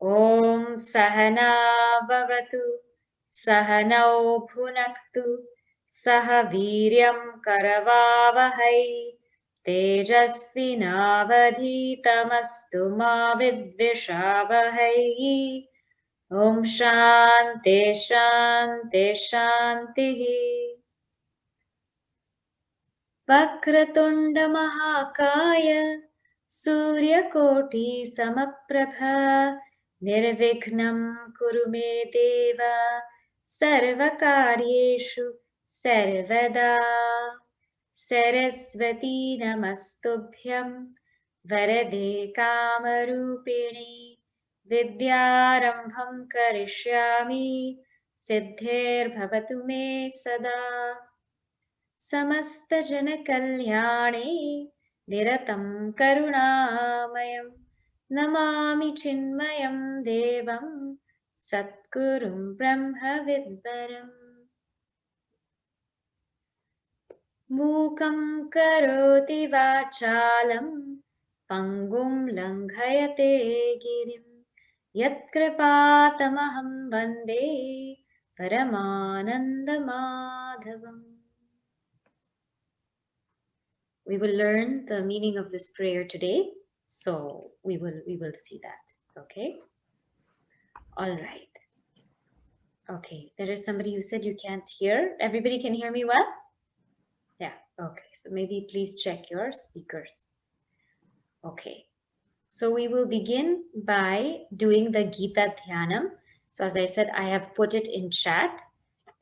Om Sahana Bhavatu Sahanau Bhunaktu Saha Viryam Karavavahai Tejasvinavadhitamastu ma vidvishavahai. Om Shanti Shanti Shanti. Vakratunda Mahakaya Suryakoti Samaprabha Nirvignam Kurume Deva Sarvakaryeshu Sarvada Saraswati Namastubhyam Varade Kamarupini Vidyarambham Karishyami Siddhir Bhavatu Me Sada समस्त जन कल्याणे निरतं करुणामयं नमामि चिन्मयं देवं सद्गुरुं ब्रह्मविद्वरम् मूकं करोति वाचालं पङ्गुं लङ्घयते गिरिं यत्कृपातमहं वन्दे परमानन्दमाधवम्. We will learn the meaning of this prayer today, so we will see that. Okay. All right. Okay. There is somebody who said you can't hear. Everybody can hear me well? Yeah. Okay. So maybe please check your speakers. Okay. So we will begin by doing the Gita Dhyanam. So as I said, I have put it in chat,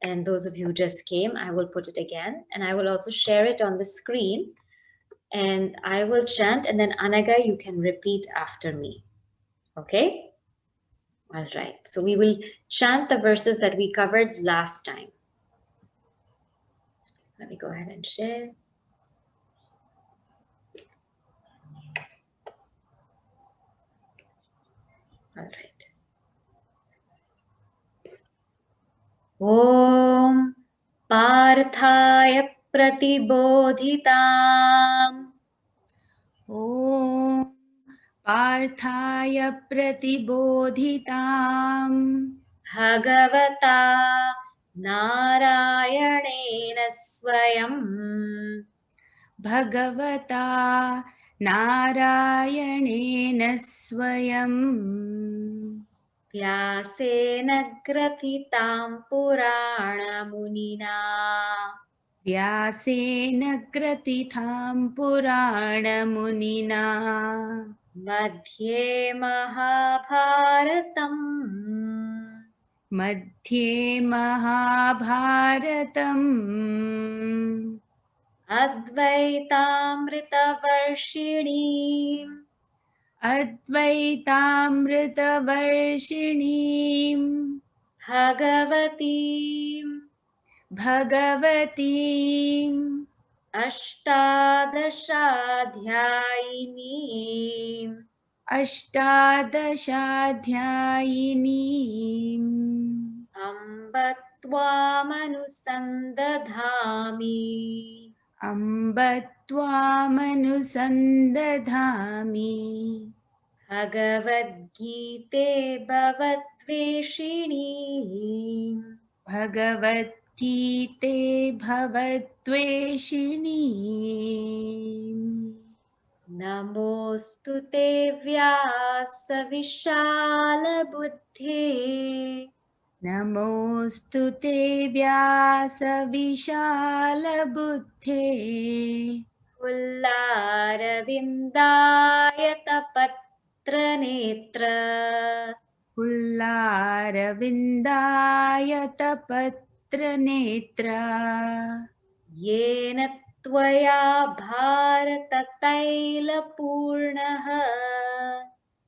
and those of you who just came, I will put it again, and I will also share it on the screen. And I will chant, and then Anaga, you can repeat after me. Okay? All right. So we will chant the verses that we covered last time. Let me go ahead and share. All right. Om Parthaya Pratibodhitam. Om पार्थाय प्रतिबोधितां Bhagavata Narayणेन स्वयं भगवता नारायणेन स्वयं व्यासेन ग्रथितां पुराणमुनिना व्यासेन ग्रथितां पुराणमुनिना मध्ये महाभारतम् मध्ये महाभारतम् अद्वैतामृतवर्षिणीम् अद्वैतामृतवर्षिणीं भगवतीम् भगवतीम् अष्टादशाध्यायिनीम् अष्टादशाध्यायिनीम् अम्ब त्वामनुसन्दधामि अम्ब त्वामनुसन्दधामि भगवद्गीते भवद्वेषिणी भगवद्गीते भवद्वेषिणी नमोऽस्तु ते व्यासविशालबुद्धे नमोऽस्तु ते व्यासविशालबुद्धे पुल्लारविन्दायतपत्रनेत्र पुल्लारविन्दायतपत्रनेत्र येन त्वया भारततैलपूर्णः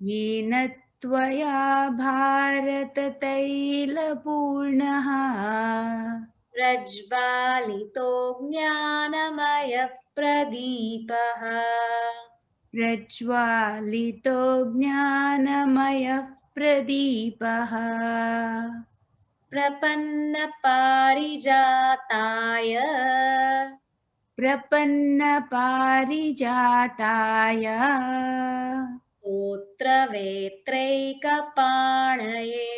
येन त्वया भारततैलपूर्णः प्रज्वालितो ज्ञानमयः प्रदीपः प्रज्वालितो ज्ञानमयः प्रदीपः प्रपन्नपारिजाताय प्रपन्नपारिजाताय स्तोत्रवेत्रैकपाणये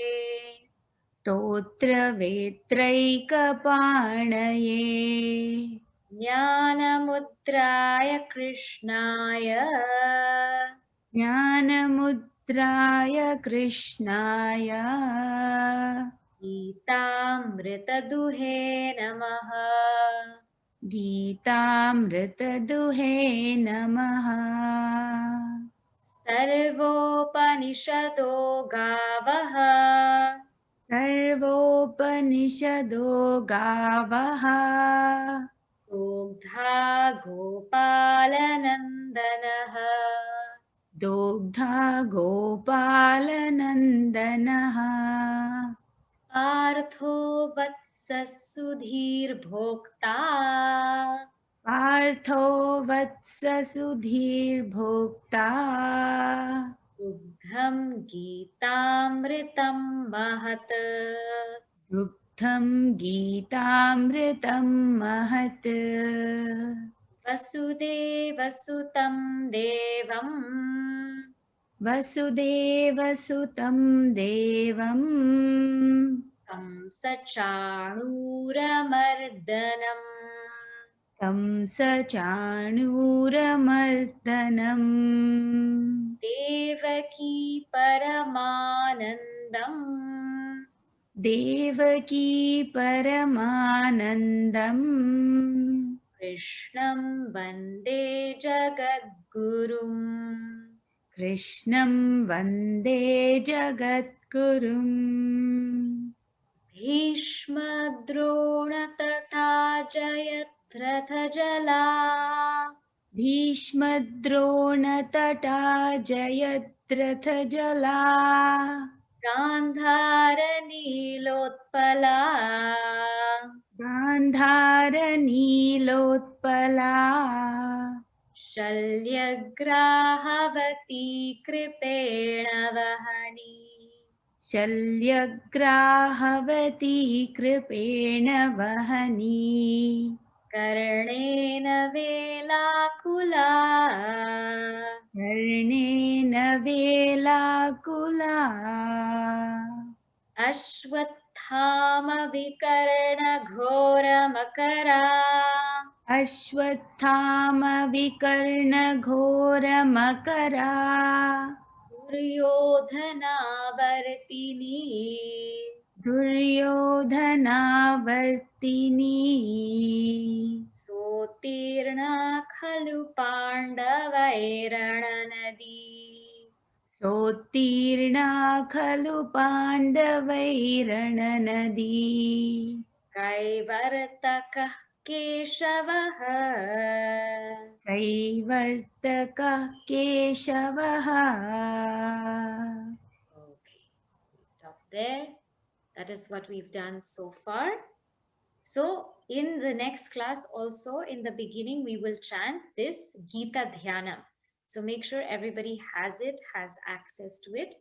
स्तोत्रवेत्रैकपाणये ज्ञानमुद्राय कृष्णाय ज्ञानमुद्राय कृष्णाय गीतामृतदुहे नमः। गीतामृतदुहे नमः। सर्वोपनिषदो गावः सर्वोपनिषदो गावः दोग्धा गोपालनन्दनः दोग्धा गोपालनन्दनः पार्थो वत्सः सुधीर्भोक्ता पार्थो वत्ससुधीर्भोक्ता दुग्धं गीतामृतं महत् दुग्धं गीतामृतं महत् वसुदेवसुतं देवं वसुदेवसुतं देवं कंसचाणूरमर्दनम् कंसचाणूरमर्दनम् देवकी परमानन्दम् देवकी परमानन्दम् कृष्णं वन्दे जगद्गुरुम् कृष्णं वन्दे जगद्गुरुम् भीष्मद्रोणतटा जयद्रथजला भीष्मद्रोणतटा जयद्रथजला गान्धारनीलोत्पला गान्धारनीलोत्पला शल्यग्राहवती कृपेण वहनी शल्यग्राहवती कृपेण वहनी कर्णेन वेलाकुला कर्णेन वेलाकुला अश्वत्थामविकर्णघोरमकरा अश्वत्थामविकर्णघोरमकरा दुर्योधनावर्तिनी दुर्योधनावर्तिनी सोत्तीर्णा खलु पाण्डवैरणनदी सोत्तीर्णा खलु पाण्डवैरणनदी कैवर्तकः केशवः कैवर्तकः केशवः Okay, stop there. That is what we've done so far. So in the next class also, in the beginning, we will chant this Gita Dhyana. So make sure everybody has it, has access to it.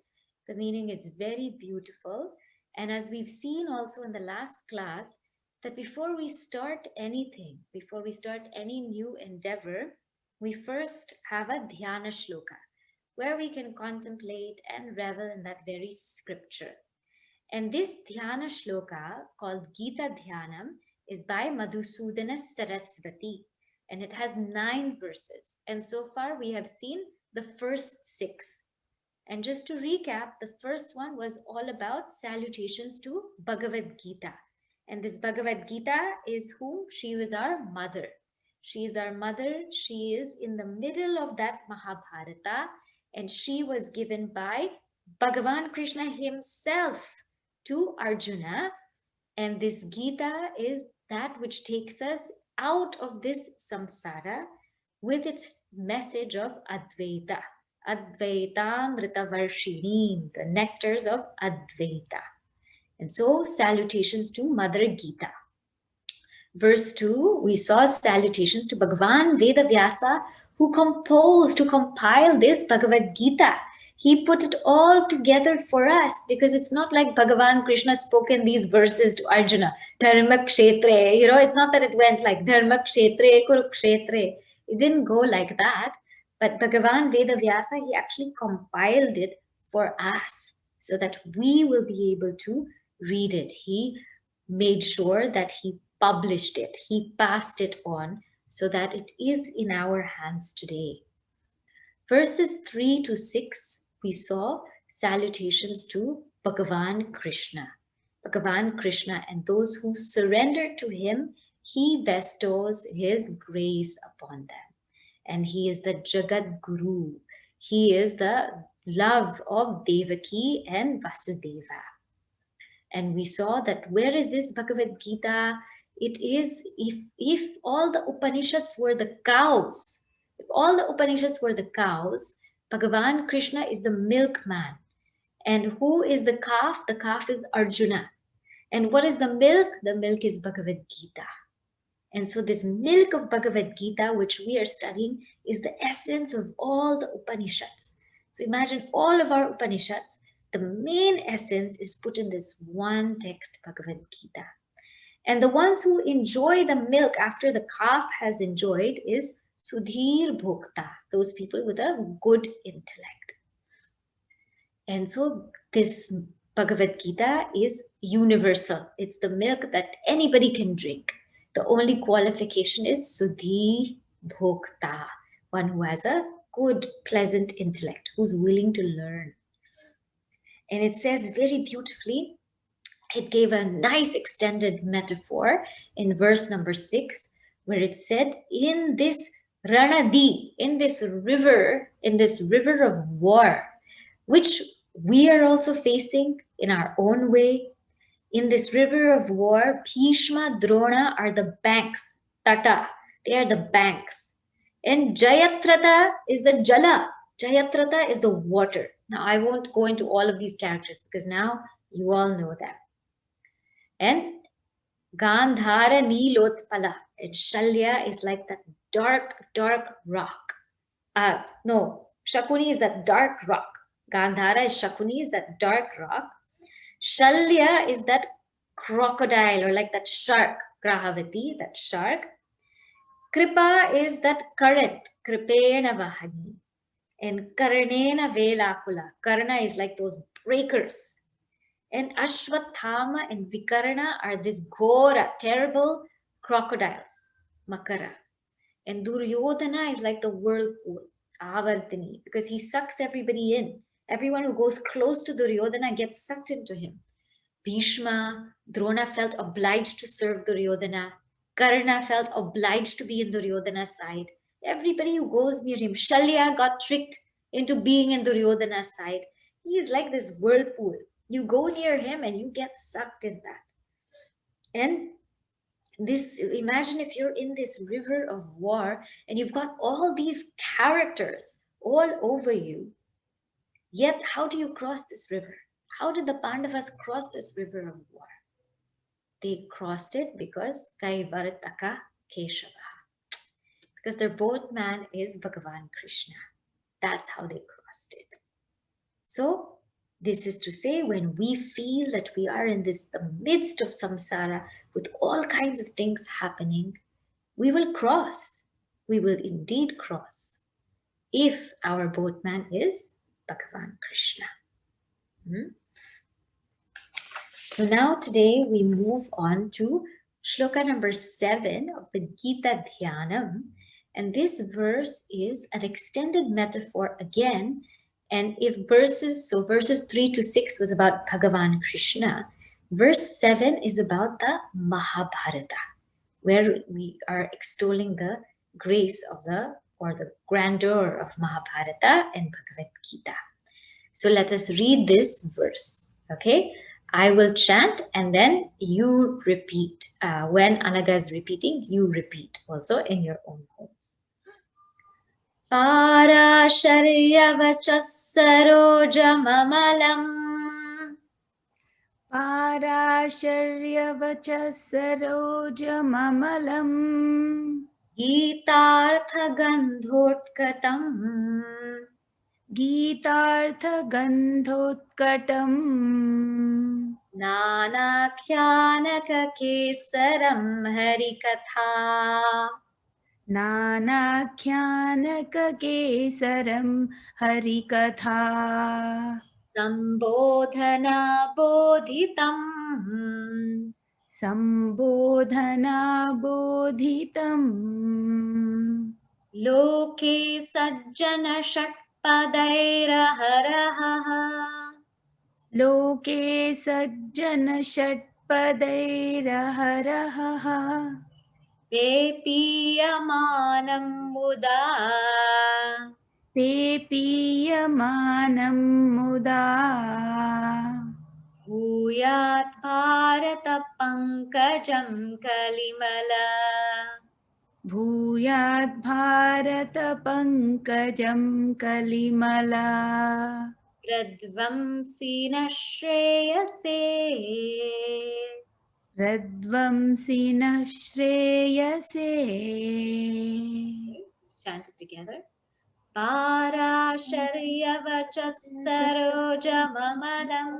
The meaning is very beautiful. And as we've seen also in the last class, that before we start anything, before we start any new endeavor, we first have a Dhyana Shloka, where we can contemplate and revel in that very scripture. And this Dhyana Shloka, called Gita Dhyanam, is by Madhusudana Saraswati, and it has 9 verses. And so far we have seen the first 6. And just to recap, the first one was all about salutations to Bhagavad Gita. And this Bhagavad Gita is whom? She was our mother. She is our mother. She is in the middle of that Mahabharata, and she was given by Bhagavan Krishna himself to Arjuna. And this Gita is that which takes us out of this samsara with its message of Advaita. Advaitamritavarshini, the nectars of Advaita. And so, salutations to Mother Gita. Verse 2, we saw salutations to Bhagavan Vedavyasa, who compiled this Bhagavad Gita. He put it all together for us, because it's not like Bhagavan Krishna spoken these verses to Arjuna. Dharma kshetre, it's not that it went like Dharma kshetre, Kurukshetre. It didn't go like that. But Bhagavan Vedavyasa, he actually compiled it for us so that we will be able to read it. He made sure that he published it. He passed it on so that it is in our hands today. Verses 3 to 6, we saw salutations to Bhagavan Krishna. Bhagavan Krishna, and those who surrender to him, he bestows his grace upon them. And he is the Jagat Guru. He is the love of Devaki and Vasudeva. And we saw that where is this Bhagavad Gita? It is, if all the Upanishads were the cows, if all the Upanishads were the cows, Bhagavan Krishna is the milkman. And who is the calf? The calf is Arjuna. And what is the milk? The milk is Bhagavad Gita. And so this milk of Bhagavad Gita, which we are studying, is the essence of all the Upanishads. So imagine all of our Upanishads, the main essence is put in this one text, Bhagavad Gita. And the ones who enjoy the milk after the calf has enjoyed is Sudhir Bhokta, those people with a good intellect. And so this Bhagavad Gita is universal. It's the milk that anybody can drink. The only qualification is Sudhir Bhokta, one who has a good, pleasant intellect, who's willing to learn. And it says very beautifully, it gave a nice extended metaphor in verse number 6, where it said, in this Ranadi, in this river of war, which we are also facing in our own way, in this river of war, Bhishma, Drona are the banks, Tata, they are the banks. And Jayatrata is the Jala. Jayatrata is the water. Now, I won't go into all of these characters because now you all know them. And Gandhara Nilotpala, and Shalya is like that dark, dark rock. No, Shakuni is that dark rock. Gandhara is Shakuni, is that dark rock. Shalya is that crocodile or like that shark, Grahavati, that shark. Kripa is that current, Kripena Vahani. And Karnena Velakula, Karna is like those breakers. And Ashwathama and Vikarna are this Ghora, terrible crocodiles, Makara. And Duryodhana is like the whirlpool, Avartini, because he sucks everybody in. Everyone who goes close to Duryodhana gets sucked into him. Bhishma, Drona felt obliged to serve Duryodhana. Karna felt obliged to be in Duryodhana's side. Everybody who goes near him, Shalya got tricked into being in Duryodhana's side. He is like this whirlpool. You go near him and you get sucked in that. And this, imagine if you're in this river of war and you've got all these characters all over you. Yet, how do you cross this river? How did the Pandavas cross this river of war? They crossed it because Kaivarataka Keshava. Because their boatman is Bhagavan Krishna. That's how they crossed it. So, this is to say, when we feel that we are in the midst of samsara with all kinds of things happening, we will cross. We will indeed cross if our boatman is Bhagavan Krishna. So now today we move on to Shloka number 7 of the Gita Dhyanam. And this verse is an extended metaphor again. And if verses 3 to 6 was about Bhagavan Krishna, verse 7 is about the Mahabharata, where we are extolling the grace of the grandeur of Mahabharata and Bhagavad Gita. So let us read this verse, okay? I will chant and then you repeat. When Anaga is repeating, you repeat also in your own homes. Parasharyavachas sarojamamalam Parasharyavachas sarojamamalam Gitarthagandhotkatam Gitarthagandhotkatam Nanakhyanakakesaram harikatha Nanakhyanakakesaram harikatha Sambodhana bodhitam Sambodhana bodhitam Loke sajjana षट्पदैरहरः Loke sajjana shatpadairaharaha पेपीयमानं मुदा Pepiyamanam muda भूयात् Bharat पङ्कजं कलिमला Bhuyat bharata pankajam kalimala प्रध्वंसि न श्रेयसे Radvamsina shreyase Chant it together. Parasharyavachas sarojamamalam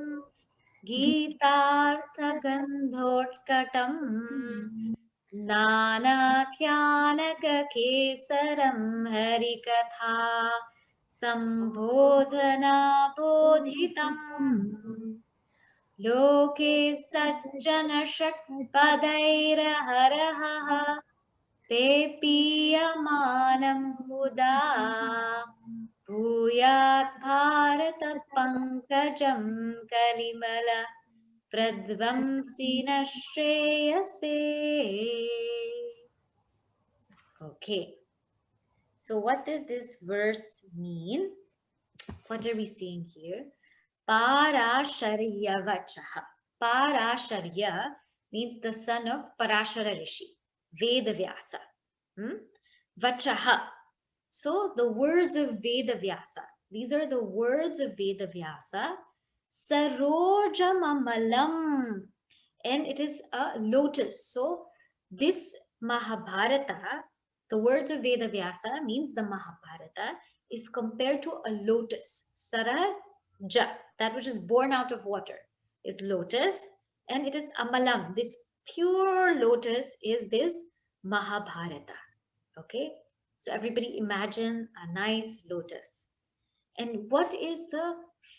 Gitarthagandhotkatam Nanakhyanakakesaram harikatha Sambodhana bodhitam Loke sajjana षट्पदैरहरः पेपीयमानं मुदा भूयात् भारत पङ्कजं कलिमला प्रध्वंसि न श्रेयसे. Okay, so what does this verse mean? What are we seeing here? Parasharya vachaha. Parasharya means the son of Parashara Rishi, Vedavyasa. Vachaha. So the words of Vedavyasa. These are the words of Vedavyasa. Sarojamamalam. And it is a lotus. So this Mahabharata, the words of Vedavyasa means the Mahabharata is compared to a lotus. Saraja, that which is born out of water, is lotus. And it is amalam. This pure lotus is this Mahabharata. Okay, so everybody imagine a nice lotus. And what is the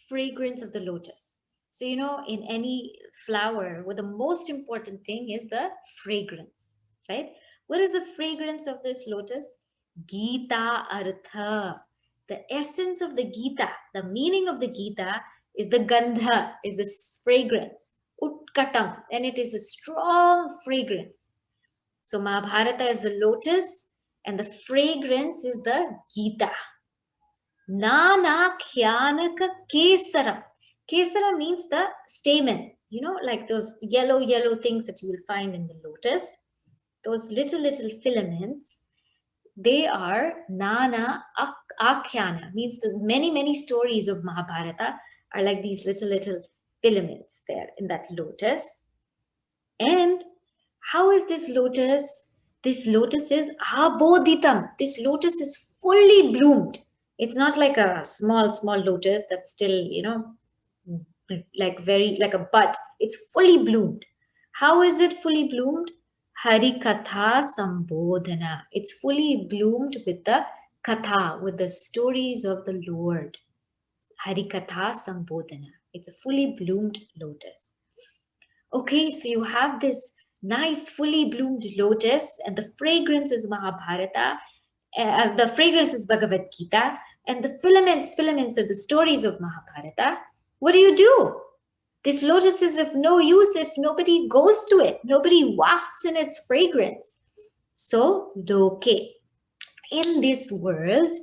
fragrance of the lotus? So, you know, in any flower, well, the most important thing is the fragrance, right? What is the fragrance of this lotus? Gita Artha. The essence of the Gita, the meaning of the Gita is the gandha, is this fragrance. Utkatam, and it is a strong fragrance. So Mahabharata is the lotus and the fragrance is the Gita. Nanakhyanaka kesaram. Kesara means the stamen, you know, like those yellow things that you will find in the lotus. Those little filaments, they are Nana Akhyana, means the many stories of Mahabharata are like these little filaments there in that lotus. And how is this lotus? This lotus is abodhitam. This lotus is fully bloomed. It's not like a small lotus that's still, you know, like a bud. It's fully bloomed. How is it fully bloomed? Harikatha Sambodhana. It's fully bloomed with the katha, with the stories of the Lord. Harikatha Sambodhana. It's a fully bloomed lotus. Okay, so you have this nice fully bloomed lotus and the fragrance is Mahabharata. The fragrance is Bhagavad Gita and the filaments are the stories of Mahabharata. What do? This lotus is of no use if nobody goes to it. Nobody wafts in its fragrance. So, Loke, in this world,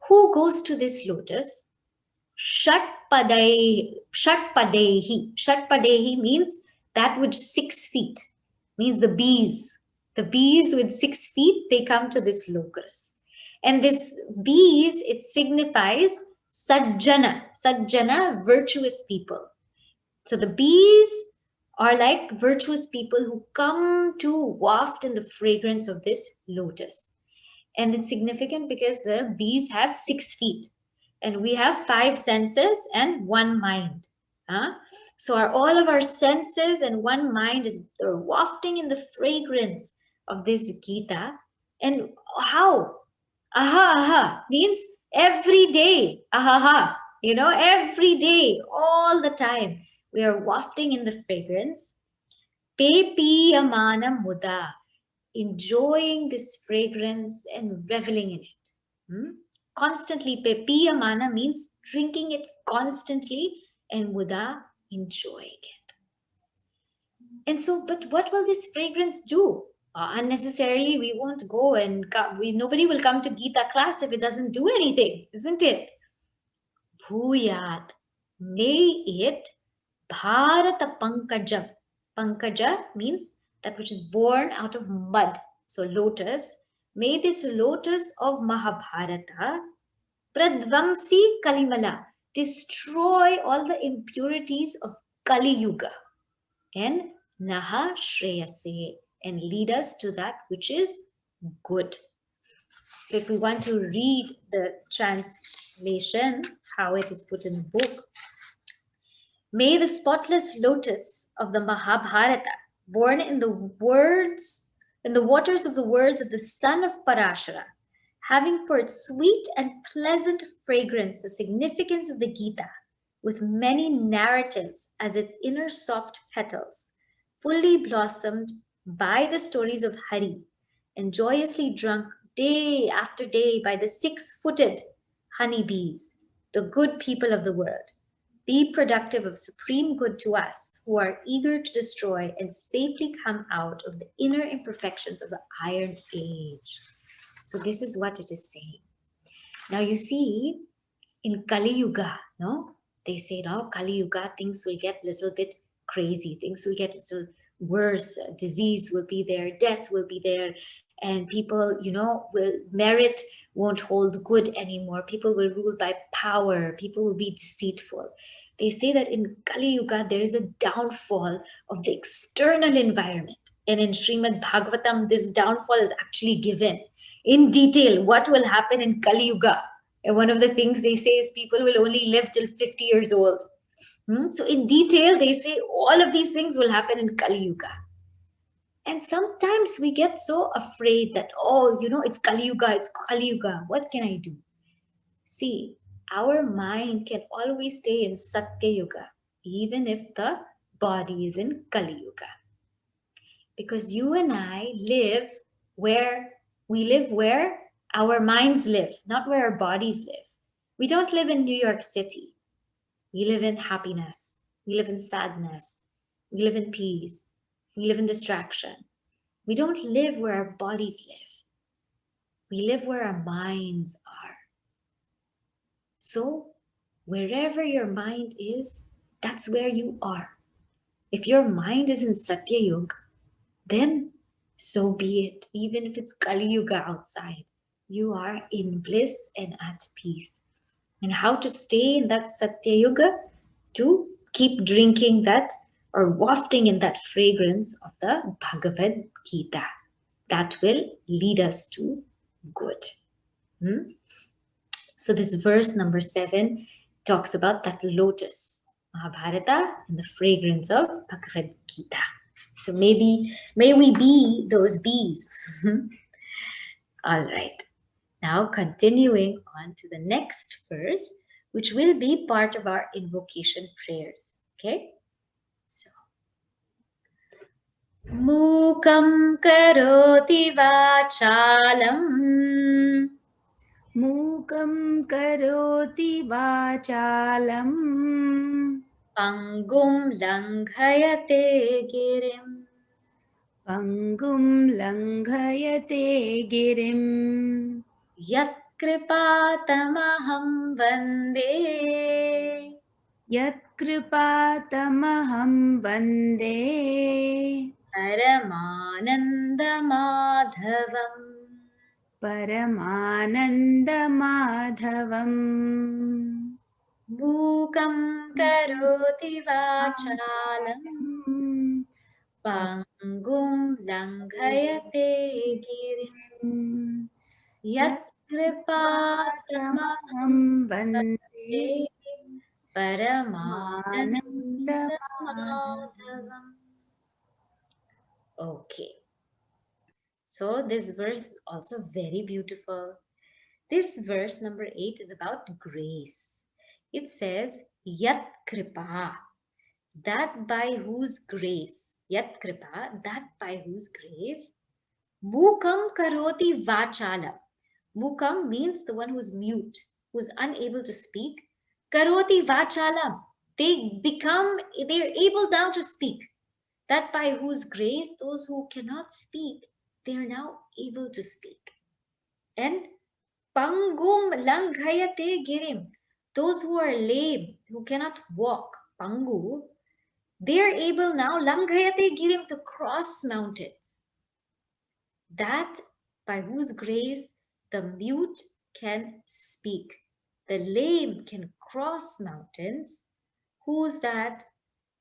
who goes to this lotus? Shatpadehi. Shatpadehi means that which 6 feet, means the bees. The bees with 6 feet, they come to this locus. And this bees, it signifies sajjana. Sajjana, virtuous people. So the bees are like virtuous people who come to waft in the fragrance of this lotus. And it's significant because the bees have 6 feet and we have 5 senses and 1 mind. So all of our senses and 1 mind is wafting in the fragrance of this Gita. And how? Aha means every day. Aha, every day, all the time, we are wafting in the fragrance. Pepiyamana muda, enjoying this fragrance and reveling in it. Constantly, pepiyamana means drinking it constantly, and muda, enjoying it. And so, but what will this fragrance do? Unnecessarily, we won't go and nobody will come to Gita class if it doesn't do anything, isn't it? Bhuyat, may it bharata pankajam. Pankaja means that which is born out of mud. So lotus, may this lotus of Mahabharata pradvamsi kalimala, destroy all the impurities of Kali Yuga, and naha shreyase, and lead us to that which is good. So if we want to read the translation, how it is put in the book, may the spotless lotus of the Mahabharata, born in the waters of the words of the son of Parashara, having for its sweet and pleasant fragrance the significance of the Gita, with many narratives as its inner soft petals, fully blossomed by the stories of Hari, and joyously drunk day after day by the 6-footed honeybees, the good people of the world, be productive of supreme good to us who are eager to destroy and safely come out of the inner imperfections of the Iron Age. So this is what it is saying. Now you see, in Kali Yuga, they say, Kali Yuga, things will get a little bit crazy. Things will get a little worse. Disease will be there. Death will be there. And people, merit won't hold good anymore. People will rule by power. People will be deceitful. They say that in Kali Yuga, there is a downfall of the external environment. And in Srimad Bhagavatam, this downfall is actually given in detail. What will happen in Kali Yuga? And one of the things they say is people will only live till 50 years old. So in detail, they say all of these things will happen in Kali Yuga. And sometimes we get so afraid that, it's Kali Yuga, it's Kali Yuga. What can I do? See, our mind can always stay in Satya Yuga, even if the body is in Kali Yuga. Because you and I live where our minds live, not where our bodies live. We don't live in New York City. We live in happiness. We live in sadness. We live in peace. We live in distraction. We don't live where our bodies live. We live where our minds are. So wherever your mind is, that's where you are. If your mind is in Satya Yuga, then so be it. Even if it's Kali Yuga outside, you are in bliss and at peace. And how to stay in that Satya Yuga? To keep drinking that or wafting in that fragrance of the Bhagavad Gita. That will lead us to good. So this verse number 7 talks about that lotus, Mahabharata, and the fragrance of Bhagavad Gita. So may we be those bees. All right. Now continuing on to the next verse, which will be part of our invocation prayers. Okay? So, Mukam karoti vachalam. Mukam karoti vachalam. Pangum langhayate girim. Pangum langhayate girim. Yat Kripatamaham Vande. Yatkripatamaham Vande Paramanandamadhavam. Paramanandamadhavam Mukam karoti vachalam. Pangum langhayate girim. Yat kripatamaham Yatkripatamaham Vande vande. Paramanandamadhavam. Paramanandamadhavam. Okay. So this verse is also very beautiful. This verse number 8 is about grace. It says, Yat Kripa, that by whose grace, Yat Kripa, that by whose grace, Mukam Karoti Vachala. Mukam means the one who's mute, who's unable to speak. Karoti Vachala, they're able now to speak. That by whose grace, those who cannot speak, they are now able to speak. And Pangum langhayate girim. Those who are lame, who cannot walk, pangu, they are able now, langhayate girim, to cross mountains. That by whose grace the mute can speak, the lame can cross mountains. Who's that?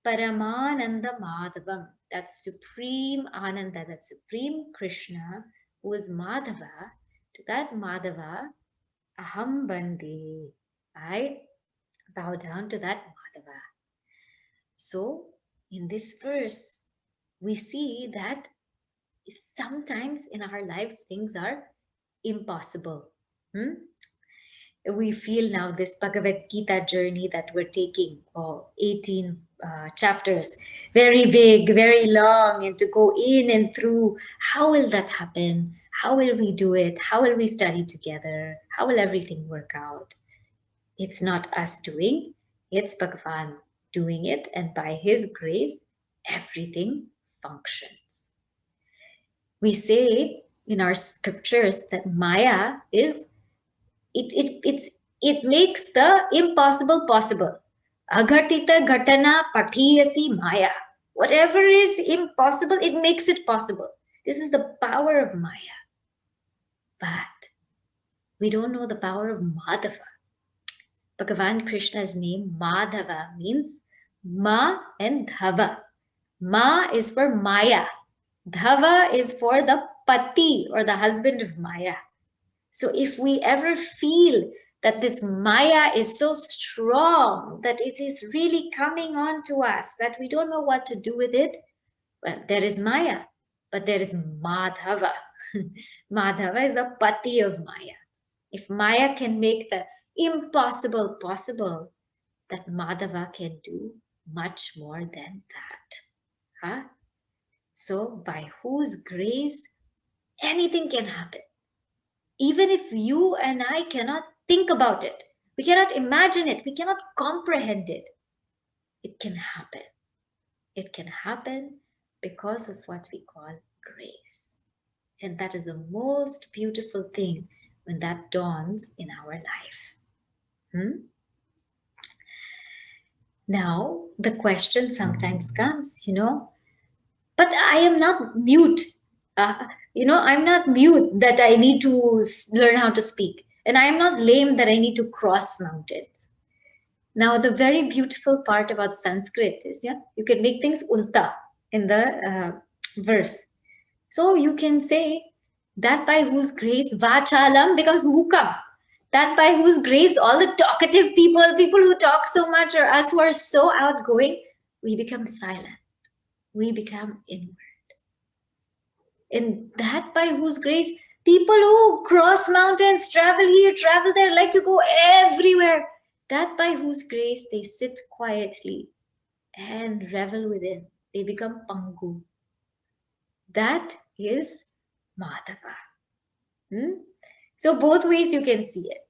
Paramananda Madhavam. That's Supreme Ananda, that Supreme Krishna, who is Madhava. To that Madhava, Aham Bande. I bow down to that Madhava. So, in this verse, we see that sometimes in our lives things are impossible. We feel now this Bhagavad Gita journey that we're taking, 18 chapters, very big, very long, and to go in and through. How will that happen? How will we do it? How will we study together? How will everything work out? It's not us doing, it's Bhagavan doing it, and by his grace, everything functions. We say in our scriptures that Maya is it makes the impossible possible. Aghatita ghatana pathiyasi Maya. Whatever is impossible, it makes it possible. This is the power of Maya. But we don't know the power of Madhava. Bhagavan Krishna's name, Madhava, means Ma and Dhava. Ma is for Maya. Dhava is for the Pati or the husband of Maya. So if we ever feel that this Maya is so strong, that it is really coming on to us, that we don't know what to do with it, well, there is Maya, but there is Madhava. Madhava is a Pati of Maya. If Maya can make the impossible possible, that Madhava can do much more than that. Huh? So by whose grace anything can happen. Even if you and I cannot think about it, we cannot imagine it, we cannot comprehend it, it can happen. It can happen because of what we call grace. And that is the most beautiful thing when that dawns in our life. Now, the question sometimes comes, but I am not mute. I'm not mute that I need to learn how to speak. And I am not lame that I need to cross mountains. Now, the very beautiful part about Sanskrit is, you can make things ulta in the verse. So you can say that by whose grace Vachalam becomes Mukam. That by whose grace all the talkative people who talk so much, or us who are so outgoing, we become silent. We become inward. And that by whose grace people who cross mountains, travel here, travel there, like to go everywhere, that by whose grace they sit quietly and revel within, they become Pangu. That is Madhava. So both ways you can see it.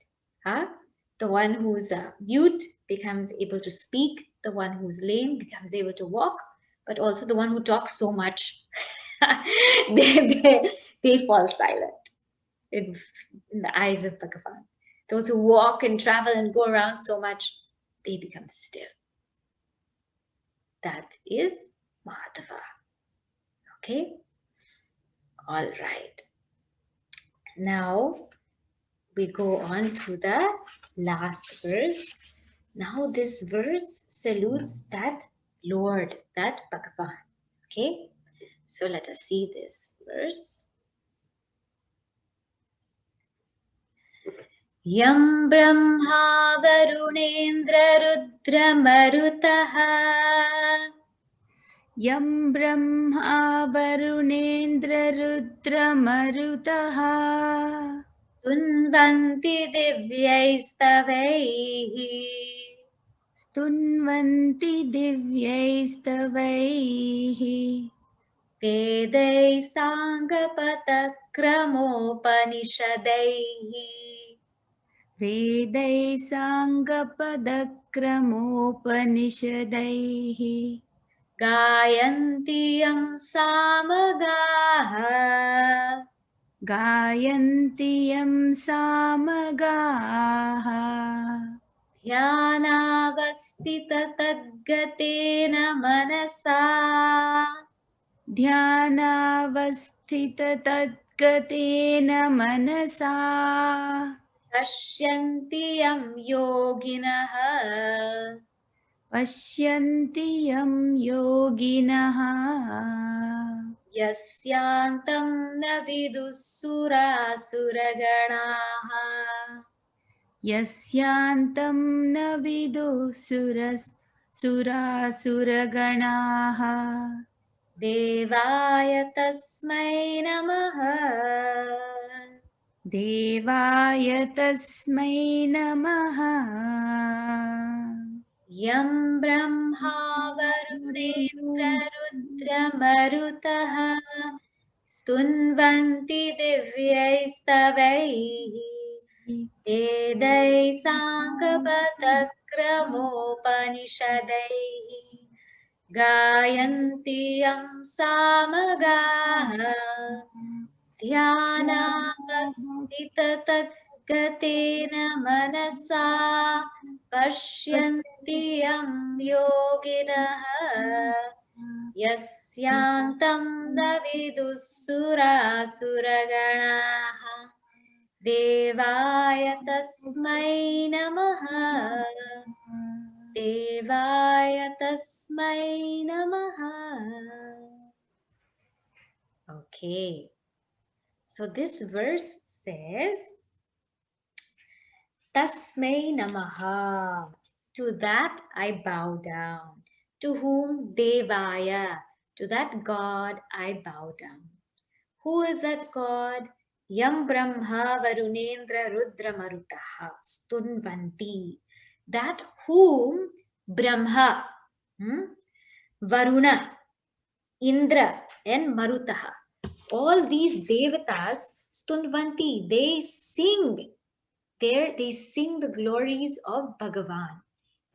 The one who's mute becomes able to speak, the one who's lame becomes able to walk, but also the one who talks so much, they fall silent. in the eyes of Bhagavan. Those who walk and travel and go around so much, they become still. That is Madhava. Okay? All right. Now we go on to the last verse. Now this verse salutes that Lord, that Bhagavan. Okay? So let us see this verse. Yam Brahma Varunendra Rudra Marutaha Yam Brahma Varunendra Rudra Marutaha Sunvanti Divyaistavaihi Stunvanti Divyaistavaihi Vedai Sangapatakramopanishadaihi Vedai Sangapadakramopaniषदैः Gayanti Yam Samagaha गायन्ति यं सामगाः ध्यानावस्थिततद्गतेन मनसा ध्यानावस्थिततद्गतेन मनसा पश्यन्ति यं योगिनः पश्यन्ति यं योगिनः यस्यान्तं न विदुः सुरासुरगणाः यस्यान्तं न विदुः सुरासुरगणाः देवाय तस्मै नमः देवाय तस्मै नमः यं ब्रह्मा वरुणेन्द्ररुद्रमरुतः स्तुन्वन्ति दिव्यैस्तवैः वेदैः साङ्गपदक्रमोपनिषदैः गायन्ति यं सामगाः ध्यानावस्थिततद्गतेन मनसा पश्यन्ति यं योगिनः यस्यान्तं न विदुः सुरासुरगणाः देवाय तस्मै नमः देवाय तस्मै नमः. Okay, so this verse says Tasmai Namaha, to that I bow down. To whom? Devaya, to that God I bow down. Who is that God? Yam Brahma Varunendra Rudra Marutaha Stunvanti. That whom Brahma, Varuna, Indra and Marutaha, all these devatas, Stunvanti, they sing. There they sing the glories of Bhagavan.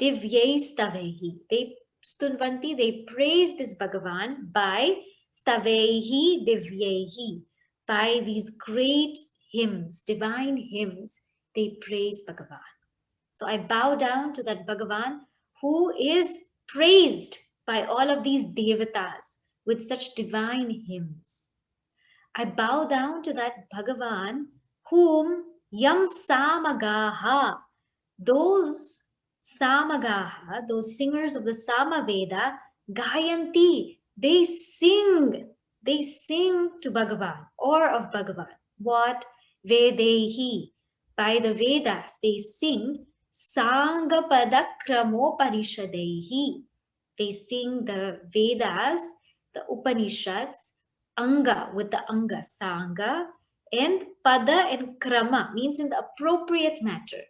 Divyai stavehi. They Stunvanti, they praise this Bhagavan by stavehi divyaihi. By these great hymns, divine hymns, they praise Bhagavan. So I bow down to that Bhagavan who is praised by all of these devatas with such divine hymns. I bow down to that Bhagavan whom Yam Samagaha, those Samagaha, those singers of the Samaveda, Gayanti, they sing to Bhagavan or of Bhagavan. What? Vedehi, by the Vedas, they sing Sangapada Kramo Parishadehi. They sing the Vedas, the Upanishads, Anga with the Anga, Sanga, and Pada and Krama means in the appropriate manner,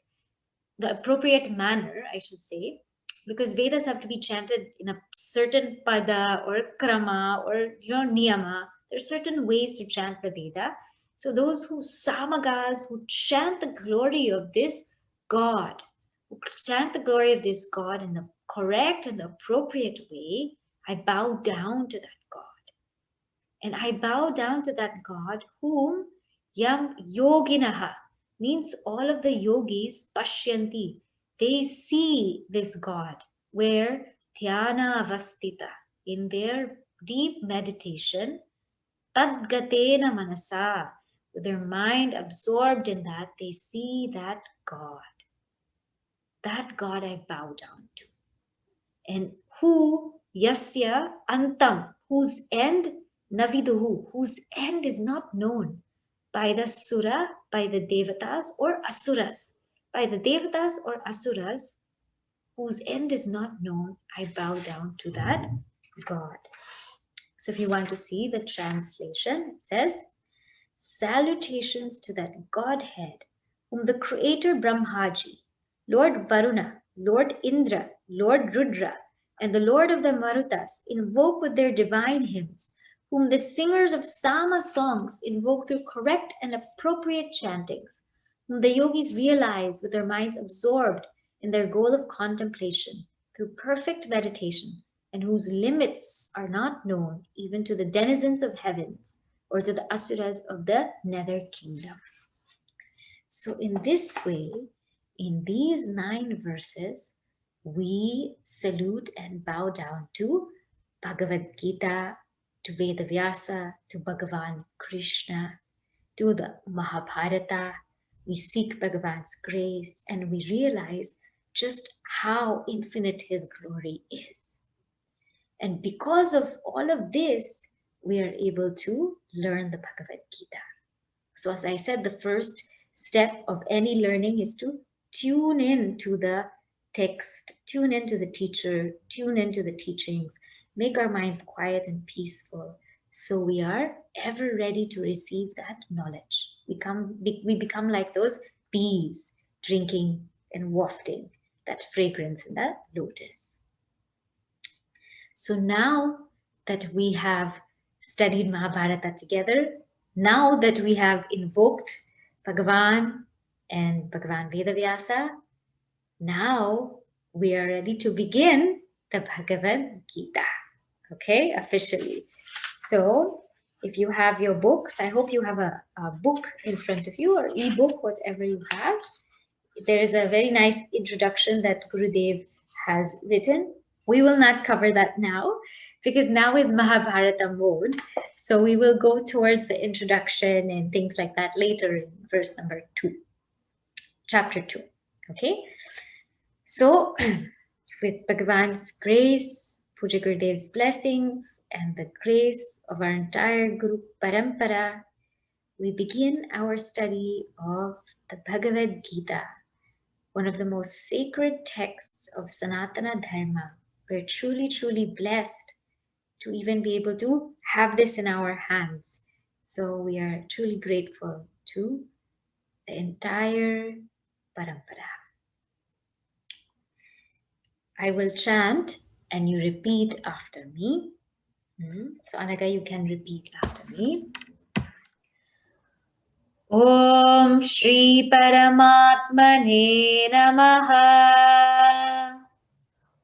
I should say, because Vedas have to be chanted in a certain Pada or Krama or Niyama. There are certain ways to chant the Veda. So those who Samagas, who chant the glory of this God, who chant the glory of this God in the correct and the appropriate way, I bow down to that God. And I bow down to that God whom Yam yoginaha means all of the yogis pashyanti. They see this God where dhyana avastita, in their deep meditation, tadgatena manasa, with their mind absorbed in that, they see that God. That God I bow down to. And who yasya antam, whose end naviduhu, whose end is not known by the sura, by the devatas or asuras. By the devatas or asuras, whose end is not known, I bow down to that God. So if you want to see the translation, it says, salutations to that Godhead, whom the creator Brahmaji, Lord Varuna, Lord Indra, Lord Rudra, and the Lord of the Marutas invoke with their divine hymns, whom the singers of Sama songs invoke through correct and appropriate chantings, whom the yogis realize with their minds absorbed in their goal of contemplation through perfect meditation, and whose limits are not known even to the denizens of heavens or to the asuras of the nether kingdom. So in this way, in these 9 verses, we salute and bow down to Bhagavad Gita, to Vedavyasa, to Bhagavan Krishna, to the Mahabharata. We seek Bhagavan's grace and we realize just how infinite his glory is. And because of all of this, we are able to learn the Bhagavad Gita. So as I said, the first step of any learning is to tune in to the text, tune into the teacher, tune into the teachings, make our minds quiet and peaceful so we are ever ready to receive that knowledge. We become like those bees drinking and wafting that fragrance in the lotus. So now that we have studied Mahabharata together, now that we have invoked Bhagavan and Bhagavan Vedavyasa, now we are ready to begin the Bhagavad Gita, okay, officially. So if you have your books, I hope you have a book in front of you or ebook, whatever you have. There is a very nice introduction that Gurudev has written. We will not cover that now because now is Mahabharata mode. So we will go towards the introduction and things like that later in verse number 2, chapter 2. Okay. So with Bhagavan's grace, Puja Gurudev's blessings, and the grace of our entire Guru Parampara, we begin our study of the Bhagavad Gita, one of the most sacred texts of Sanatana Dharma. We're truly, truly blessed to even be able to have this in our hands. So we are truly grateful to the entire Parampara. I will chant and you repeat after me. So Anaga, you can repeat after me. Om Shri Paramatmane Namaha.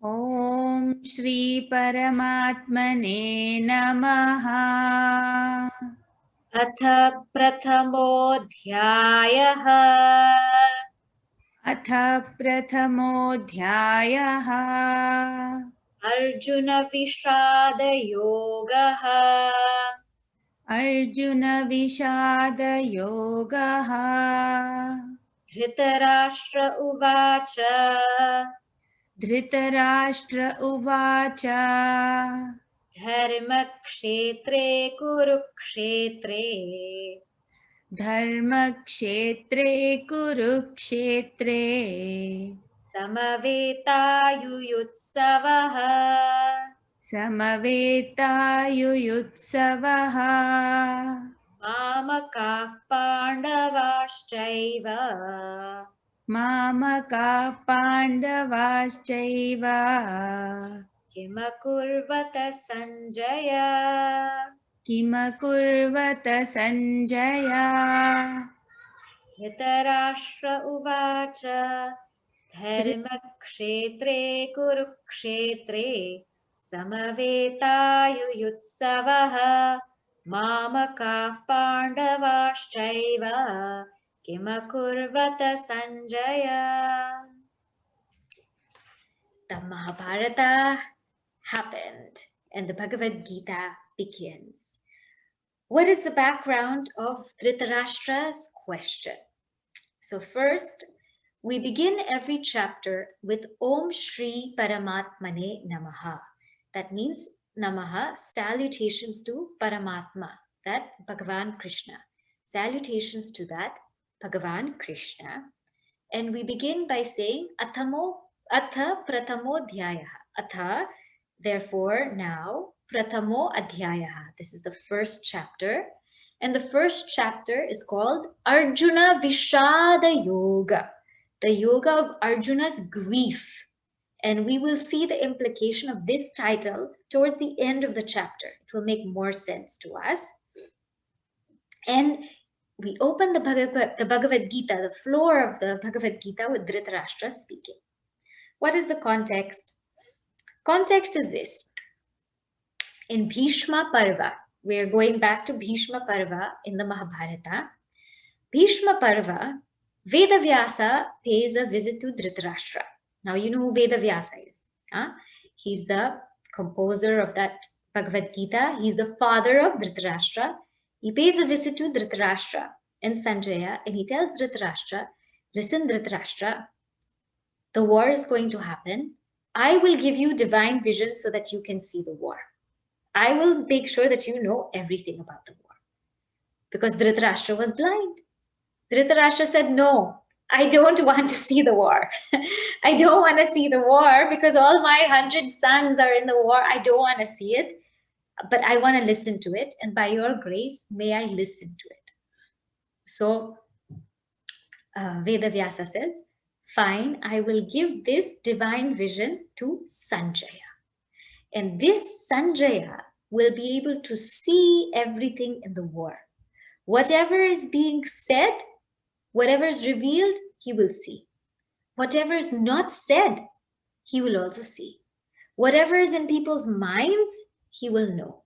Om Shri Paramatmane Namaha. Atha Prathamodhyayaha. अथ प्रथमोऽध्यायः Arjuna Vishada Yogaha. अर्जुनविषादयोगः Dhritarashtra Uvacha. Dhritarashtra उवाच Dharmakshetre Kurukshetre. धर्मक्षेत्रे कुरुक्षेत्रे Samaveta-yuyutsavaha. समवेतायुयुत्सवः Mamakah Pandavaschaiva. मामकाः पाण्डवाश्चैव Kimakurvata Sanjaya. किमकुर्वत Sanjay Dhritarashtra Uvacha. Dharmakshetre Kurukshetre. Samaveta-yuyutsavaha. Mamakaः Pandavaschaiva Kimakurvata Sanjaya. The Mahabharata happened and the Bhagavad Gita begins. What is the background of Dhritarashtra's question? So first, we begin every chapter with Om Shri Paramatmane Namaha. That means Namaha, salutations to Paramatma, that Bhagavan Krishna. Salutations to that Bhagavan Krishna. And we begin by saying Atha Pratamo Dhyaya. Atha, therefore now, Pratamo Adhyaya. This is the first chapter. And the first chapter is called Arjuna Vishada Yoga, the yoga of Arjuna's grief. And we will see the implication of this title towards the end of the chapter. It will make more sense to us. And we open the Bhagavad Gita, the floor of the Bhagavad Gita, with Dhritarashtra speaking. What is the context? Context is this. In Bhishma Parva, we are going back to Bhishma Parva in the Mahabharata. Bhishma Parva, Vedavyasa pays a visit to Dhritarashtra. Now you know who Vedavyasa is. Huh? He's the composer of that Bhagavad Gita. He's the father of Dhritarashtra. He pays a visit to Dhritarashtra and Sanjaya, and he tells Dhritarashtra, listen Dhritarashtra, the war is going to happen. I will give you divine vision so that you can see the war. I will make sure that you know everything about the war. Because Dhritarashtra was blind. Dhritarashtra said, no, I don't want to see the war. I don't want to see the war because all my 100 sons are in the war. I don't want to see it, but I want to listen to it. And by your grace, may I listen to it. So Vedavyasa says, fine, I will give this divine vision to Sanjaya. And this Sanjaya will be able to see everything in the war. Whatever is being said, whatever is revealed, he will see. Whatever is not said, he will also see. Whatever is in people's minds, he will know.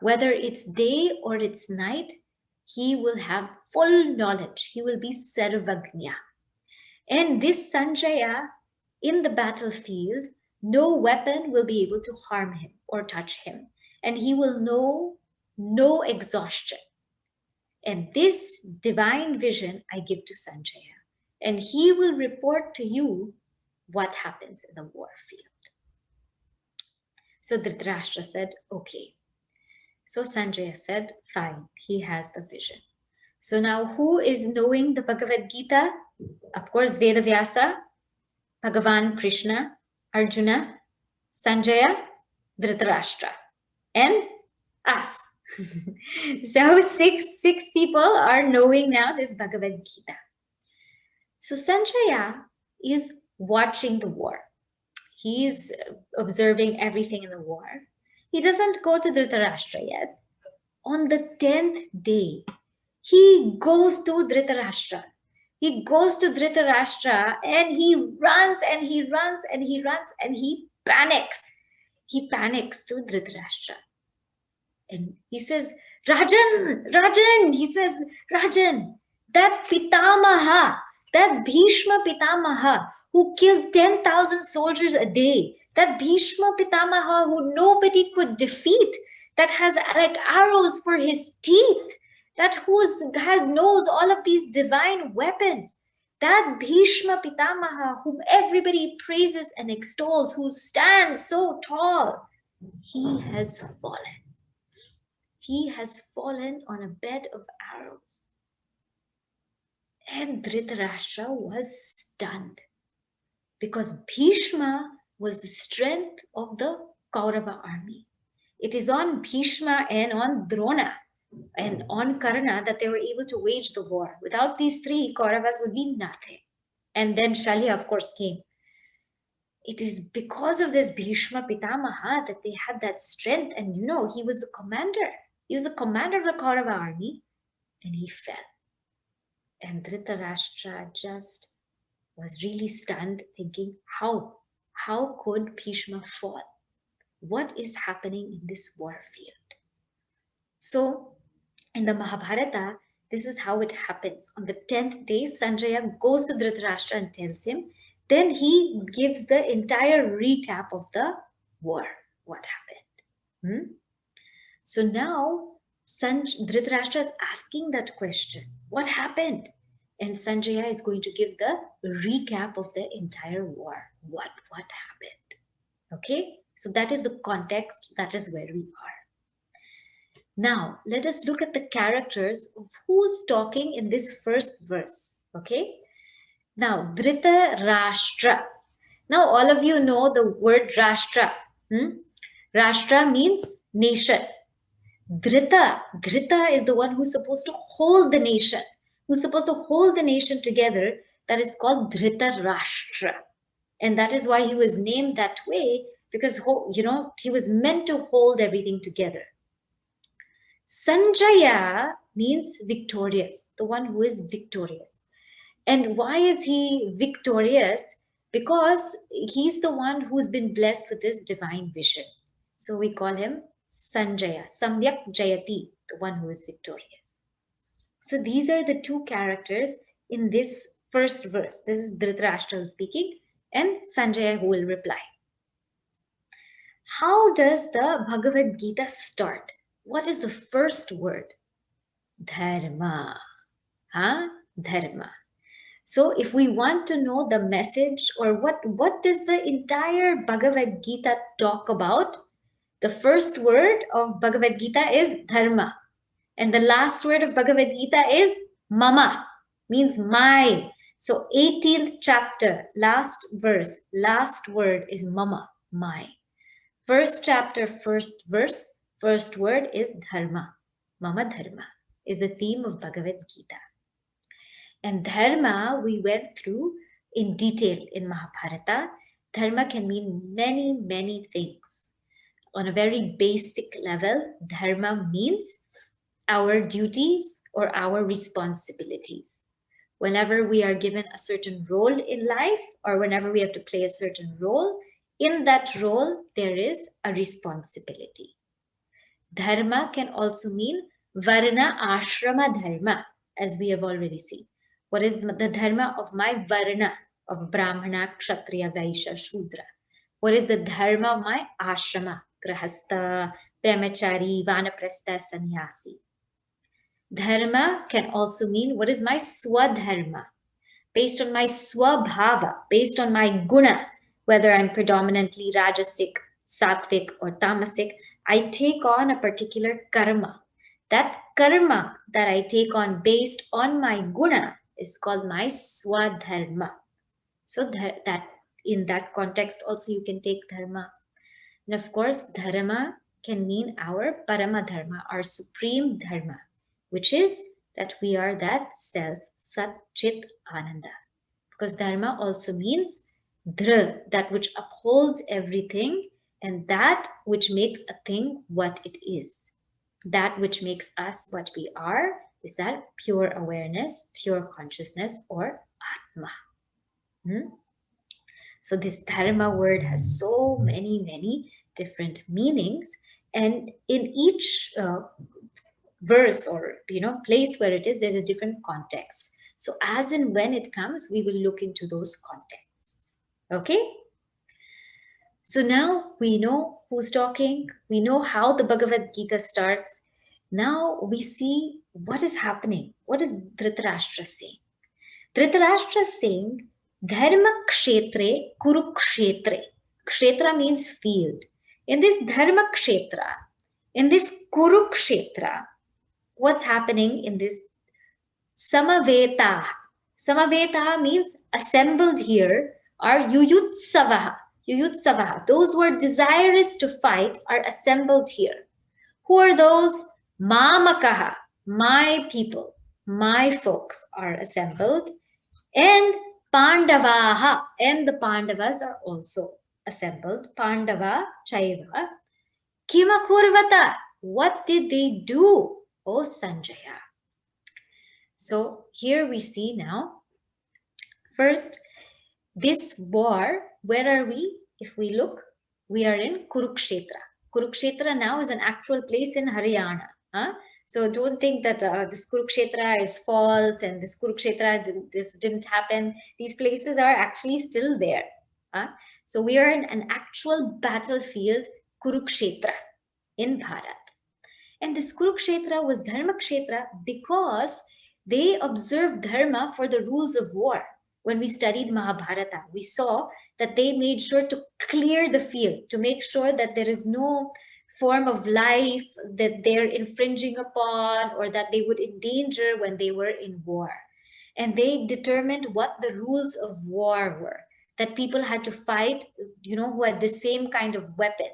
Whether it's day or it's night, he will have full knowledge. He will be Sarvagnya. And this Sanjaya, in the battlefield, no weapon will be able to harm him or touch him. And he will know no exhaustion. And this divine vision I give to Sanjaya. And he will report to you what happens in the war field. So Dhritarashtra said, okay. So Sanjaya said, fine, he has the vision. So now who is knowing the Bhagavad Gita? Of course, Vedavyasa, Bhagavan Krishna, Arjuna, Sanjaya, Dhritarashtra, and us. So six people are knowing now this Bhagavad Gita. So Sanjaya is watching the war. He is observing everything in the war. He doesn't go to Dhritarashtra yet. On the 10th day, he goes to Dhritarashtra. He goes to Dhritarashtra and he runs and he runs and he runs and he panics. He panics to Dhritarashtra. And he says, Rajan, he says, Rajan, that Pitamaha, that Bhishma Pitamaha, who killed 10,000 soldiers a day, that Bhishma Pitamaha who nobody could defeat, that has like arrows for his teeth, that knows all of these divine weapons, that Bhishma Pitamaha whom everybody praises and extols, who stands so tall, he has fallen. He has fallen on a bed of arrows. And Dhritarashtra was stunned because Bhishma was the strength of the Kaurava army. It is on Bhishma and on Drona and on Karna that they were able to wage the war. Without these three, Kauravas would be nothing. And then Shalya, of course, came. It is because of this Bhishma Pitamaha that they had that strength. And you know, he was the commander. He was the commander of the Kaurava army and he fell. And Dhritarashtra just was really stunned, thinking, how could Bhishma fall? What is happening in this war field? So in the Mahabharata, this is how it happens. On the 10th day, Sanjaya goes to Dhritarashtra and tells him. Then he gives the entire recap of the war, what happened. So now Dhritarashtra is asking that question, what happened? And Sanjaya is going to give the recap of the entire war. What happened? Okay, so that is the context, that is where we are. Now, let us look at the characters of who's talking in this first verse. Okay, now Dhritarashtra. Now, all of you know the word Rashtra. Rashtra means nation. Dhrita is the one who's supposed to hold the nation, who's supposed to hold the nation together. That is called Dhritarashtra. And that is why he was named that way, because, he was meant to hold everything together. Sanjaya means victorious, the one who is victorious. And why is he victorious? Because he's the one who's been blessed with this divine vision. So we call him Sanjaya, Samyak Jayati, the one who is victorious. So these are the two characters in this first verse. This is Dhritarashtra speaking and Sanjaya who will reply. How does the Bhagavad Gita start? What is the first word? Dharma. Dharma. So if we want to know the message or what does the entire Bhagavad Gita talk about, the first word of Bhagavad Gita is dharma. And the last word of Bhagavad Gita is mama, means my. So 18th chapter, last verse, last word is mama, my. First chapter, first verse, first word is dharma. Mama dharma is the theme of Bhagavad Gita. And dharma we went through in detail in Mahabharata. Dharma can mean many, many things. On a very basic level, dharma means our duties or our responsibilities. Whenever we are given a certain role in life or whenever we have to play a certain role, in that role, there is a responsibility. Dharma can also mean varna ashrama dharma, as we have already seen. What is the dharma of my varna, of Brahmana, Kshatriya, Vaishya, Shudra? What is the dharma of my ashrama, Grahastha, Brahmachari, Vanaprastha, Sannyasi? Dharma can also mean what is my swadharma, based on my swabhava, based on my guna, whether I'm predominantly rajasic, sattvic, or tamasic, I take on a particular karma. That karma that I take on based on my guna is called my swadharma. So that in that context also you can take dharma. And of course, dharma can mean our parama dharma, our supreme dharma, which is that we are that self, Sat Chit Ananda. Because dharma also means dhr, that which upholds everything, and that which makes a thing what it is. That which makes us what we are is that pure awareness, pure consciousness, or Atma. So this dharma word has so many, many different meanings. And in each verse or place where it is, there is a different context. So as and when it comes, we will look into those contexts. Okay? So now we know who's talking. We know how the Bhagavad Gita starts. Now we see what is happening. What is Dhritarashtra saying? Dhritarashtra is saying, Dharma kshetre kurukshetre. Kshetra means field. In this Dharma kshetra, in this Kurukshetra, what's happening in this Samaveta? Samaveta means assembled here are Yuyutsavaha. Yuyutsavaha. Those who are desirous to fight are assembled here. Who are those? Mamakaha. My people, my folks are assembled. And Pandavaha. And the Pandavas are also assembled. Pandava Chaiva. Kimakurvata. What did they do? Oh, Sanjaya. So here we see now, first, this war, where are we? If we are in Kurukshetra. Kurukshetra now is an actual place in Haryana. Huh? So don't think that this Kurukshetra is false and this Kurukshetra, this didn't happen. These places are actually still there. Huh? So we are in an actual battlefield, Kurukshetra, in Bharat. And this Kurukshetra was Dharma Kshetra because they observed Dharma for the rules of war. When we studied Mahabharata, we saw that they made sure to clear the field, to make sure that there is no form of life that they're infringing upon or that they would endanger when they were in war. And they determined what the rules of war were, that people had to fight, who had the same kind of weapon,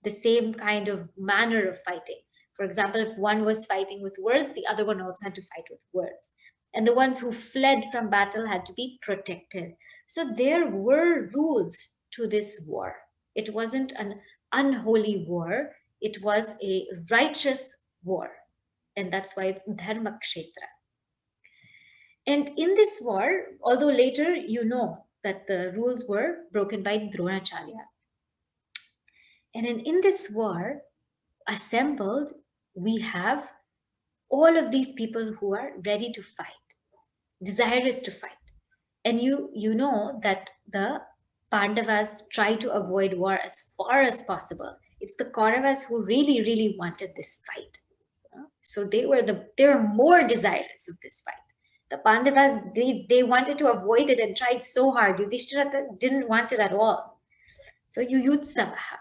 the same kind of manner of fighting. For example, if one was fighting with words, the other one also had to fight with words. And the ones who fled from battle had to be protected. So there were rules to this war. It wasn't an unholy war, it was a righteous war. And that's why it's Dharma Kshetra. And in this war, although later you know that the rules were broken by Dronacharya. And in this war, assembled, we have all of these people who are ready to fight, desirous to fight. And you know that the Pandavas try to avoid war as far as possible. It's the Kauravas who really, really wanted this fight. So they were more desirous of this fight. The Pandavas, they wanted to avoid it and tried so hard. Yudhishthira didn't want it at all. So Yuyutsavaha.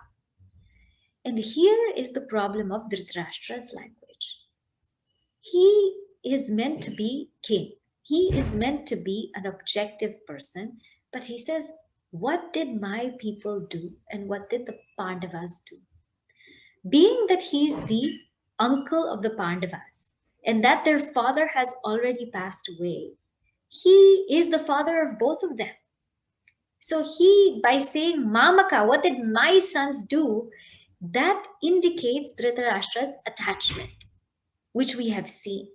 And here is the problem of Dhritarashtra's language. He is meant to be king. He is meant to be an objective person. But he says, what did my people do and what did the Pandavas do? Being that he's the uncle of the Pandavas and that their father has already passed away, he is the father of both of them. So he, by saying, Mamaka, what did my sons do? That indicates Dhritarashtra's attachment, which we have seen.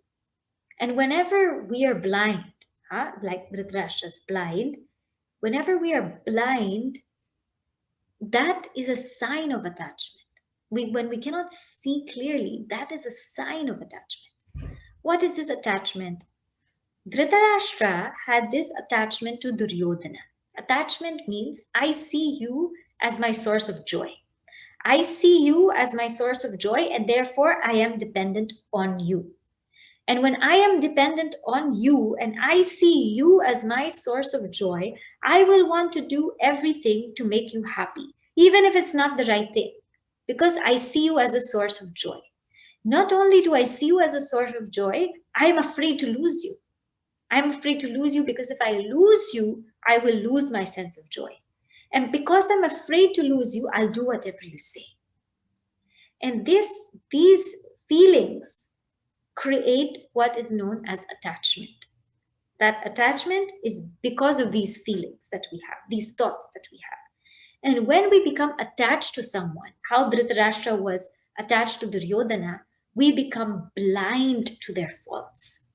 And whenever we are blind, like Dhritarashtra's blind, whenever we are blind, that is a sign of attachment. When we cannot see clearly, that is a sign of attachment. What is this attachment? Dhritarashtra had this attachment to Duryodhana. Attachment means I see you as my source of joy. I see you as my source of joy, and therefore I am dependent on you. And when I am dependent on you and I see you as my source of joy, I will want to do everything to make you happy, even if it's not the right thing, because I see you as a source of joy. Not only do I see you as a source of joy, I am afraid to lose you. I'm afraid to lose you because if I lose you, I will lose my sense of joy. And because I'm afraid to lose you, I'll do whatever you say. And these feelings create what is known as attachment. That attachment is because of these feelings that we have, these thoughts that we have. And when we become attached to someone, how Dhritarashtra was attached to Duryodhana, we become blind to their faults.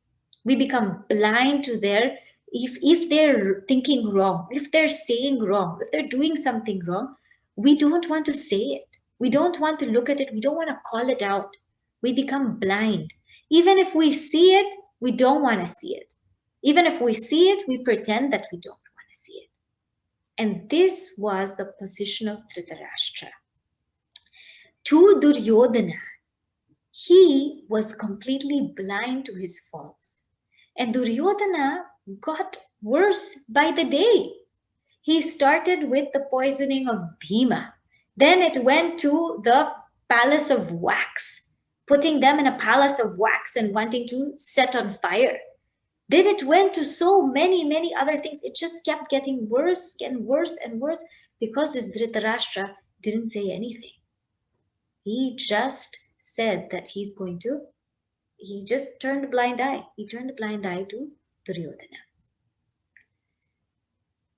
We become blind to their, if they're thinking wrong, if they're saying wrong, if they're doing something wrong, we don't want to say it. We don't want to look at it. We don't want to call it out. We become blind. Even if we see it, we don't want to see it. Even if we see it, we pretend that we don't want to see it. And this was the position of Dhritarashtra. To Duryodhana, he was completely blind to his faults. And Duryodhana got worse by the day. He started with the poisoning of Bhima. Then it went to the palace of wax, putting them in a palace of wax and wanting to set on fire. Then it went to so many, many other things. It just kept getting worse and worse and worse because this Dhritarashtra didn't say anything. He just said that he just turned a blind eye. He turned a blind eye to Duryodhana.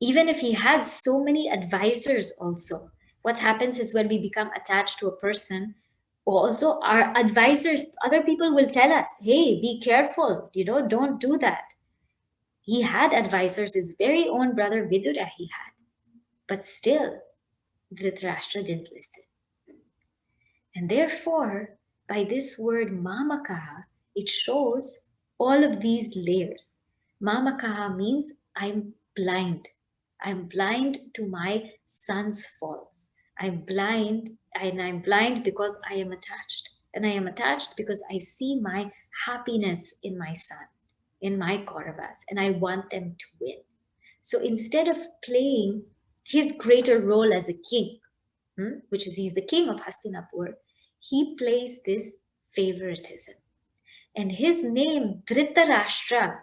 Even if he had so many advisors also, what happens is when we become attached to a person, also our advisors, other people will tell us, hey, be careful, don't do that. He had advisors, his very own brother Vidura he had. But still, Dhritarashtra didn't listen. And therefore, by this word mamakaha, it shows all of these layers. Mamakaha means I'm blind. I'm blind to my son's faults. I'm blind, and I'm blind because I am attached. And I am attached because I see my happiness in my son, in my Kauravas, and I want them to win. So instead of playing his greater role as a king, which is he's the king of Hastinapur, he plays this favoritism. And his name, Dhritarashtra,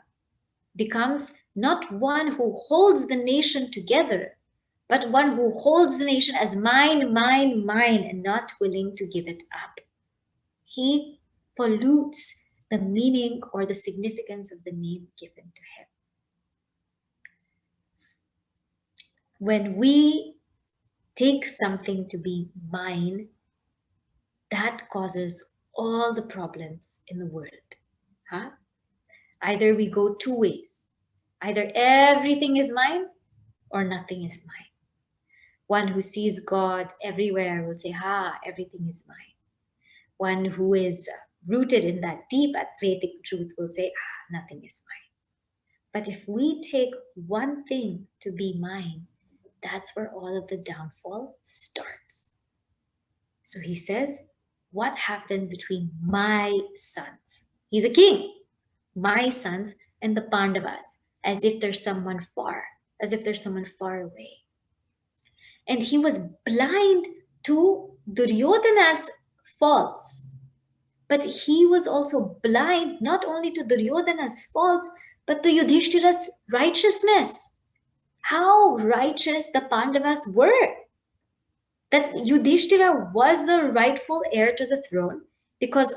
becomes not one who holds the nation together, but one who holds the nation as mine, mine, mine, and not willing to give it up. He pollutes the meaning or the significance of the name given to him. When we take something to be mine, that causes all the problems in the world. Huh? Either we go two ways. Either everything is mine or nothing is mine. One who sees God everywhere will say, everything is mine. One who is rooted in that deep Advaitic truth will say, nothing is mine. But if we take one thing to be mine, that's where all of the downfall starts. So he says, what happened between my sons? He's a king. My sons and the Pandavas, as if there's someone far, as if there's someone far away. And he was blind to Duryodhana's faults, but he was also blind not only to Duryodhana's faults, but to Yudhishthira's righteousness. How righteous the Pandavas were. That Yudhishthira was the rightful heir to the throne because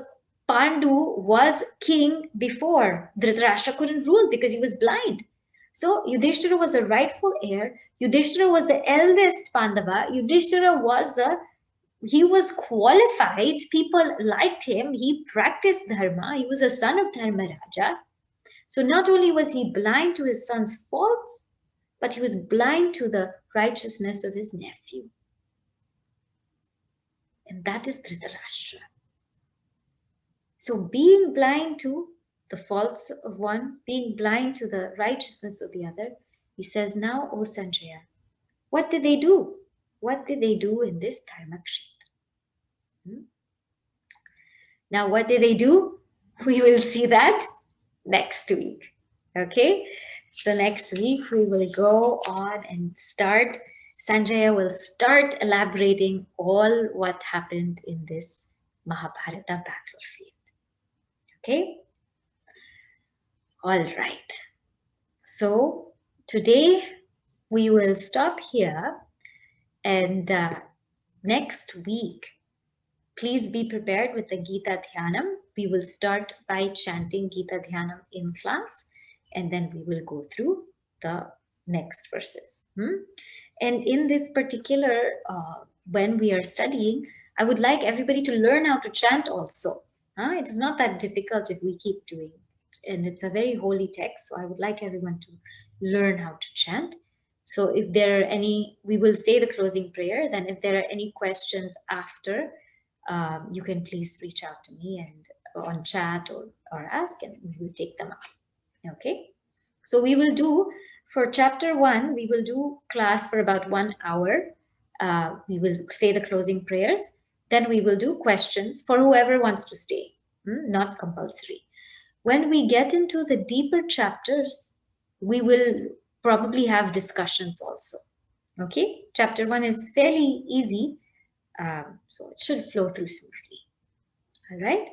Pandu was king before. Dhritarashtra couldn't rule because he was blind. So Yudhishthira was the rightful heir. Yudhishthira was the eldest Pandava. Yudhishthira he was qualified. People liked him. He practiced dharma. He was a son of Dharmaraja. So not only was he blind to his son's faults, but he was blind to the righteousness of his nephew. And that is Dhritarashtra. So being blind to the faults of one, being blind to the righteousness of the other, he says, now, O Sanjaya, what did they do? What did they do in this Dharmakshetra? Now, what did they do? We will see that next week. Okay? So next week we will go on and start. Sanjaya will start elaborating all what happened in this Mahabharata battlefield. Okay? All right. So today we will stop here, and next week, please be prepared with the Gita Dhyanam. We will start by chanting Gita Dhyanam in class, and then we will go through the next verses. And in this particular, when we are studying, I would like everybody to learn how to chant also. It is not that difficult if we keep doing it. And it's a very holy text, so I would like everyone to learn how to chant. So if there are any, we will say the closing prayer. Then if there are any questions after, you can please reach out to me and on chat or ask, and we will take them up. Okay? So we will do, for chapter 1, we will do class for about 1 hour. We will say the closing prayers. Then we will do questions for whoever wants to stay, not compulsory. When we get into the deeper chapters, we will probably have discussions also. Okay? Chapter 1 is fairly easy, so it should flow through smoothly. All right?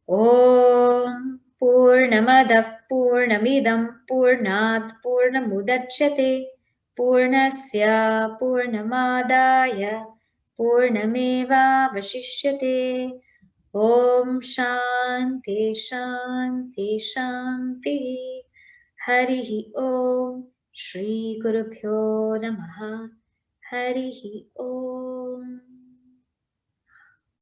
Om Purnamadah Purnamidam Purnat Purnamudachyate Purnasya Purnamadaya Purnameva Vashishyate. Om Shanti Shanti Shanti. Harihi Om. Shri Gurubhyo Namaha. Harihi Om.